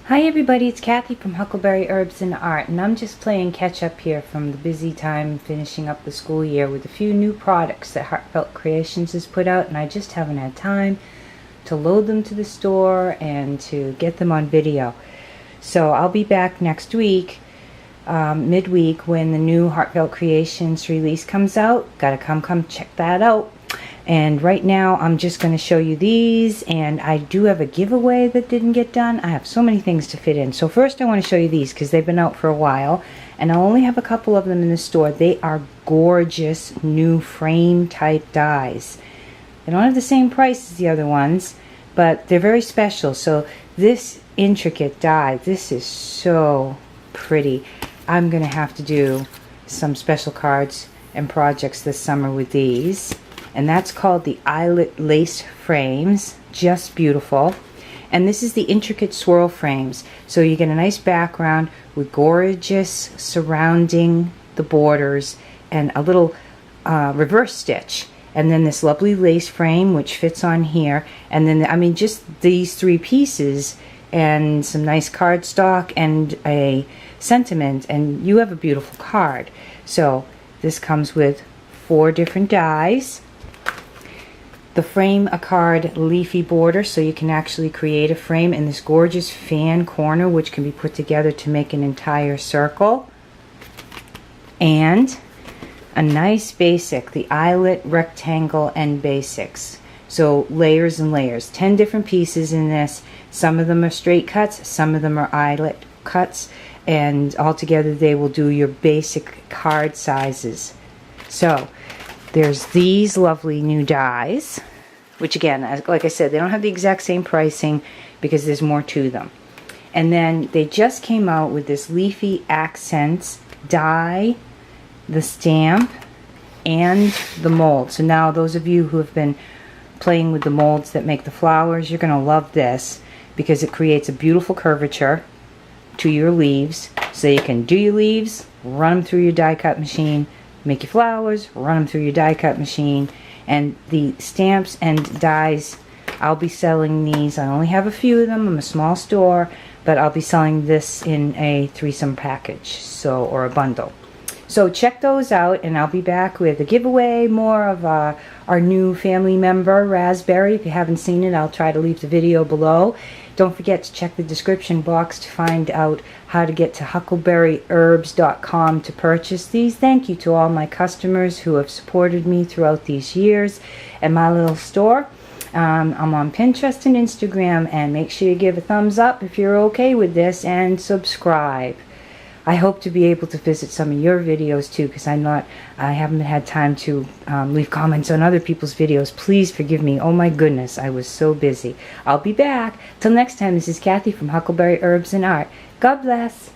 Hi everybody, it's Kathy from Huckleberry Herbs and Art, and I'm just playing catch up here from the busy time finishing up the school year with a few new products that Heartfelt Creations has put out, and I just haven't had time to load them to the store and to get them on video. So I'll be back next week, midweek, when the new Heartfelt Creations release comes out. Gotta come check that out. And right now I'm just going to show you these, and I do have a giveaway that didn't get done. I have so many things to fit in. So first I want to show you these because they've been out for a while, and I only have a couple of them in the store. They are gorgeous new frame type dies. They don't have the same price as the other ones, but they're very special. So this intricate die, this is so pretty. I'm going to have to do some special cards and projects this summer with these. And that's called the Eyelet lace frames. Just beautiful. And this is the intricate swirl frames. So you get a nice background with gorgeous surrounding the borders and a little reverse stitch. And then this lovely lace frame which fits on here. And then, I mean, just these three pieces and some nice cardstock and a sentiment, and you have a beautiful card. So this comes with 4 different dies. The frame a card leafy border, so you can actually create a frame, in this gorgeous fan corner which can be put together to make an entire circle. And a nice basic, the Eyelet rectangle and basics. So layers and layers, 10 different pieces in this. Some of them are straight cuts, some of them are eyelet cuts, and altogether they will do your basic card sizes. So there's these lovely new dies, which again, like I said, they don't have the exact same pricing because there's more to them. And then they just came out with this Leafy Accents Die, the stamp, and the mold. So now those of you who have been playing with the molds that make the flowers, you're going to love this because it creates a beautiful curvature to your leaves. So you can do your leaves, run them through your die cut machine, make your flowers, run them through your die cut machine. And the stamps and dies, I'll be selling these. I only have a few of them. I'm a small store, but I'll be selling this in a threesome package, so, or a bundle. So check those out, and I'll be back with a giveaway, more of our new family member, Raspberry. If you haven't seen it, I'll try to leave the video below. Don't forget to check the description box to find out how to get to HuckleberryHerbs.com to purchase these. Thank you to all my customers who have supported me throughout these years and my little store. I'm on Pinterest and Instagram, and make sure you give a thumbs up if you're okay with this, and subscribe. I hope to be able to visit some of your videos too, because I haven't had time to leave comments on other people's videos. Please forgive me. Oh my goodness, I was so busy. I'll be back. Till next time, this is Kathy from Huckleberry Herbs and Art. God bless.